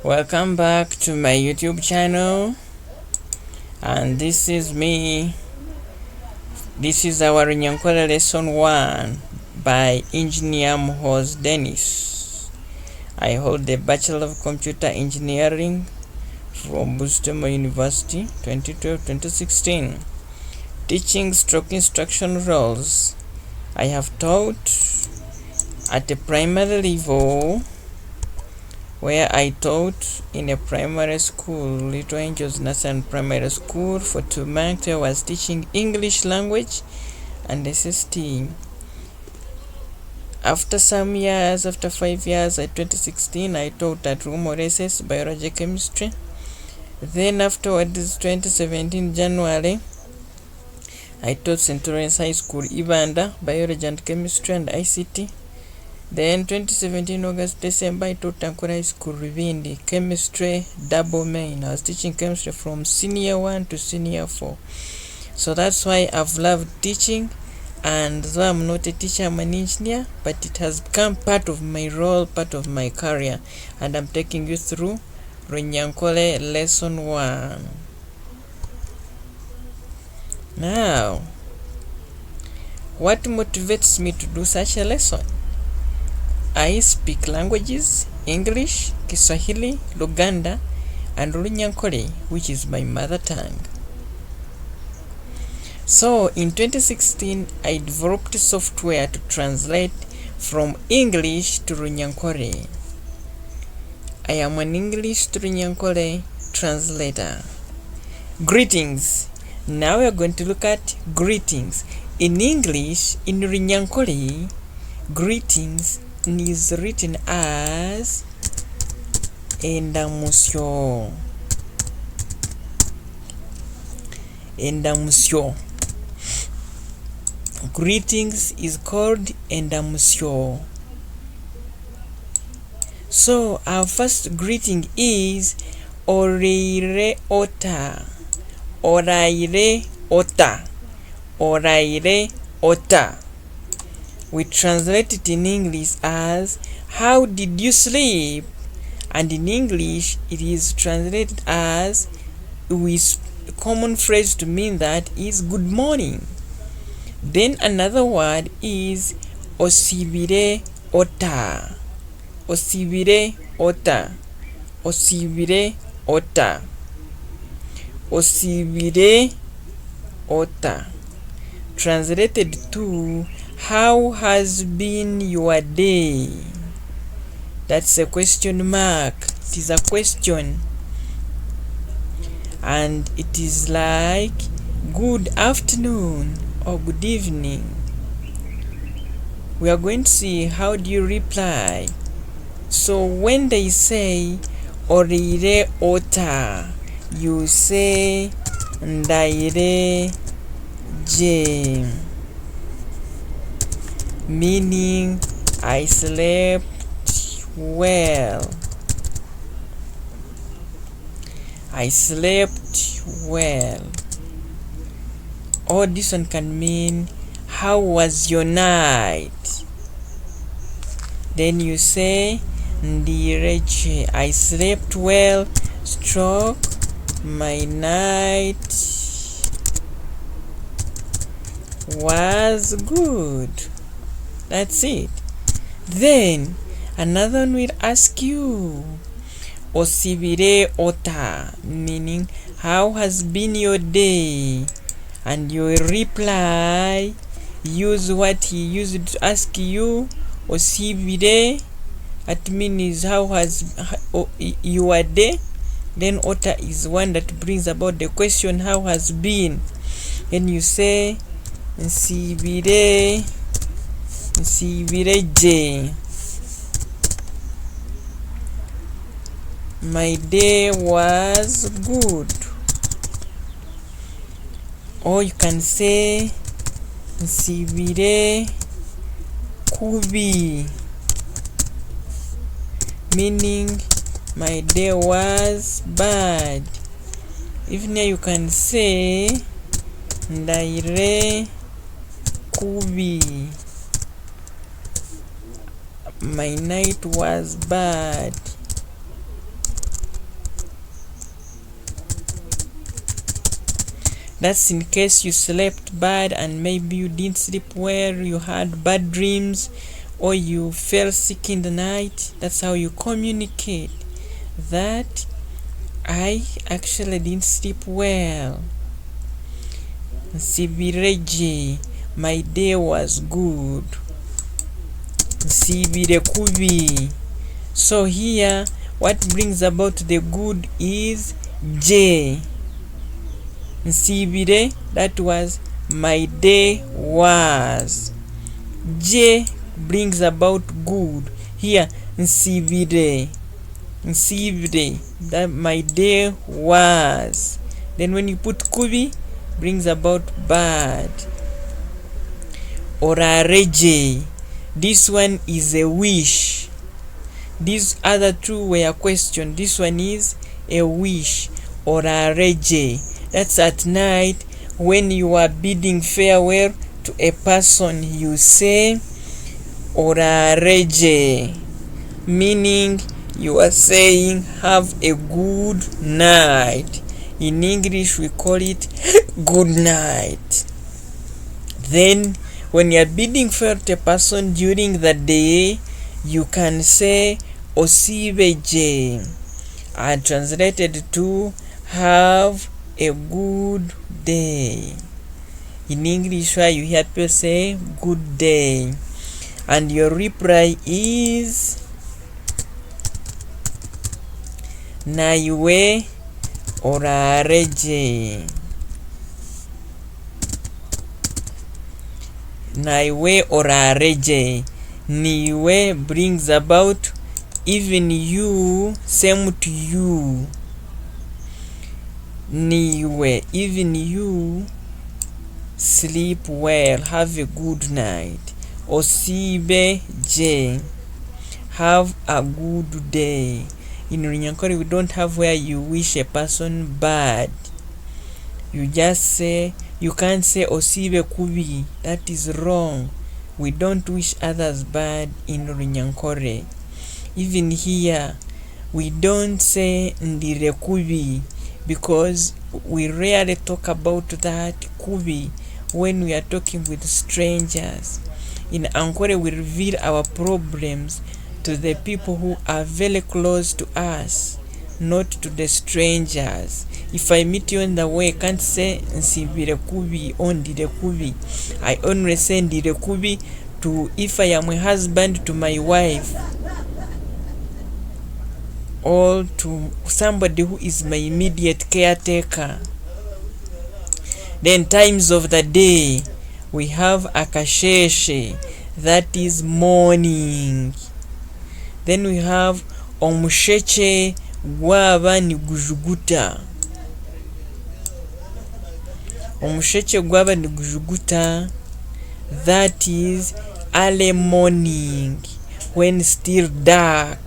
Welcome back to my YouTube channel, and this is me. This is our Runyankole lesson 1 by Engineer Muhoozi Dennis. I hold the Bachelor of Computer Engineering from Bustema University 2012-2016. Teaching stroke instruction roles. I have taught at a primary level, where I taught in a primary school, Little Angels Nursery Primary School, for 2 months. I was teaching English language and SST. After some years, after 5 years, in 2016, I taught at Runyankole Biology Chemistry. Then afterwards, 2017 January, I taught St. Lawrence High School, Ibanda, Biology and Chemistry and ICT. Then 2017 August December, I taught Ankora High School, Rivindi, Chemistry double main. I was teaching chemistry from senior 1 to senior 4. So that's why I've loved teaching, and though I'm not a teacher, I'm an engineer, but it has become part of my role, part of my career, and I'm taking you through Runyankole lesson 1. Now, what motivates me to do such a lesson? I speak languages: English, Kiswahili, Luganda, and Runyankole, which is my mother tongue. So in 2016, I developed software to translate from English to Runyankole. I am an English to Runyankole translator. Greetings. Now we are going to look at greetings. In English, in Runyankole, greetings is written as endamusyo. Endamusyo. Greetings is called endamusyo. So our first greeting is Oraire ota. Oraire ota. Oraire ota. We translate it in English as how did you sleep? And in English it is translated as, with a common phrase to mean that is good morning. Then another word is osibire ota. Osibire ota. Osibire ota. Osibire ota. Translated to, how has been your day? That's a question mark. It is a question, and it is like good afternoon or good evening. We are going to see how do you reply. So when they say orire ota, you say ndaire je, meaning I slept well. I slept well. Or this one can mean, how was your night? Then you say ndireche, I slept well, stroke my night was good. That's it. Then another one will ask you osibire ota, meaning how has been your day, and you will reply, use what he used to ask you. Osibire, that means how has your day. Then ota is one that brings about the question, how has been. Then you say nsibire je, my day was good. Or you can say nsibire kubi, meaning my day was bad. Even here you can say ndaire kubi, my night was bad. That's in case you slept bad and maybe you didn't sleep well, you had bad dreams, or you fell sick in the night. That's how you communicate that I actually didn't sleep well. Nsibireje, my day was good. Nsibire kubi. So here, what brings about the good is J. Nsibire, that was my day was. J brings about good. Here, nsibire, that my day was. Then when you put kubi, brings about bad. Orareje, this one is a wish. These other two were a question. This one is a wish. Orareje, that's at night when you are bidding farewell to a person, you say orareje, meaning you are saying have a good night. In English we call it good night. Then when you are bidding farewell to a person during the day, you can say osibeje, and translated to have a good day. In English, you hear people say good day, and your reply is naiwe orareje. Naiwe orareje. Niwe brings about even you, same to you. Niwe, even you, sleep well, have a good night. Osibe je, have a good day. In Runyankole, we don't have where you wish a person bad. You just say, you can't say osibe kubi. That is wrong. We don't wish others bad in Runyankole. Even here, we don't say ndire kubi, because we rarely talk about that kubi when we are talking with strangers. In Ankole, we reveal our problems to the people who are very close to us, not to the strangers. If I meet you on the way, I can't say nsibire kubi or ndire kubi. I only say ndire kubi to, if I am a husband, to my wife, or to somebody who is my immediate caretaker. Then times of the day, we have akasheshe, that is morning. Then we have omusheche gwaba ni gujuguta. Omusheche gwaba ni gujuguta, that is early morning, when still dark.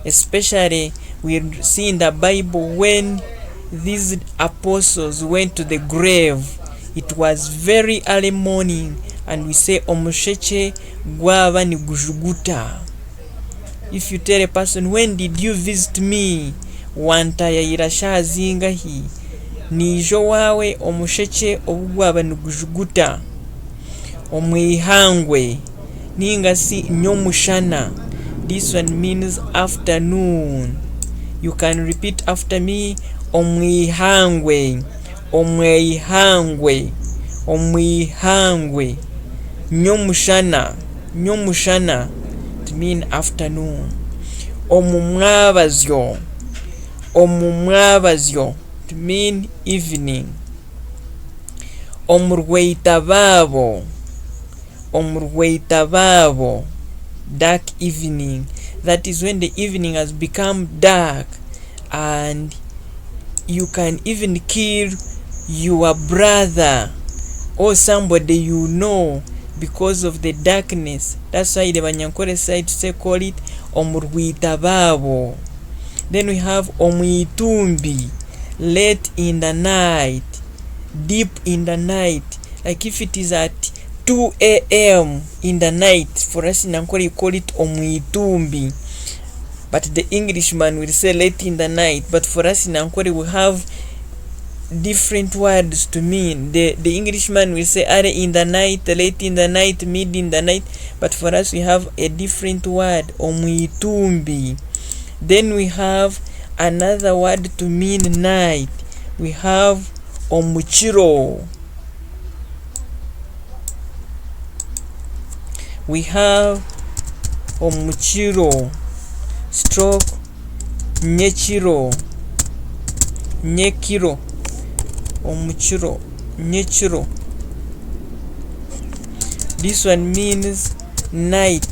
Especially we see in the Bible when these apostles went to the grave, it was very early morning, and we say omusheche gwaba ni gujuguta. If you tell a person, when did you visit me, wantaya irashazinga hi, nijo wawe omusheche obugwaba ni gujuguta. Omwihangwe ninga si nyomushana, this one means afternoon. You can repeat after me, omwihangwe, omwihangwe, omwihangwe. Nyomushana, nyomushana, it mean afternoon. Omumwabazyo, omumwabazyo, it mean evening. Omurweitababo, omurweitababo, dark evening. That is when the evening has become dark, and you can even kill your brother or somebody you know because of the darkness. That's why the Runyankole side say call it omurwitababo. Then we have omwitumbi, late in the night, deep in the night. Like if it is at 2 a.m. in the night, for us in Ankole you call it omwitumbi, but the Englishman will say late in the night. But for us in Ankole we have different words to mean. The Englishman will say early in the night, late in the night, mid in the night, but for us we have a different word, omwitumbi. Then we have another word to mean night. We have omuchiro. We have omuchiro stroke nyechiro, nyekiro, omuchiro, nyechiro. This one means night.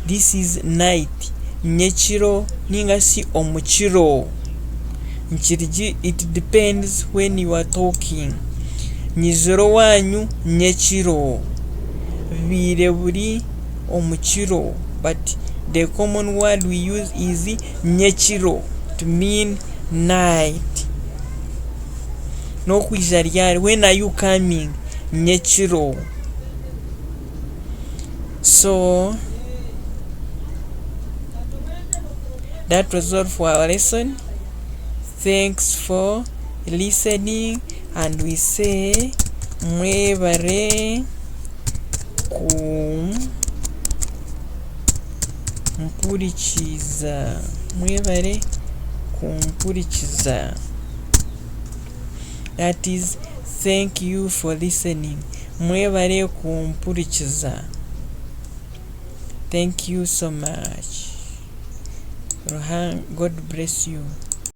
This is night. Nyechiro ningasi omuchiro. Nchiriji, it depends when you are talking. Nyizoro wanyu nyechiro. Vire buri omuchiro. But the common word we use is nyechiro to mean night. No kwizariari. When are you coming? Nyechiro. So that was all for our lesson. Thanks for listening, and we say mwebare kumpurikiza. Mwebare kumpurikiza. That is, thank you for listening. Mwebare kumpurikiza. Thank you so much. God bless you.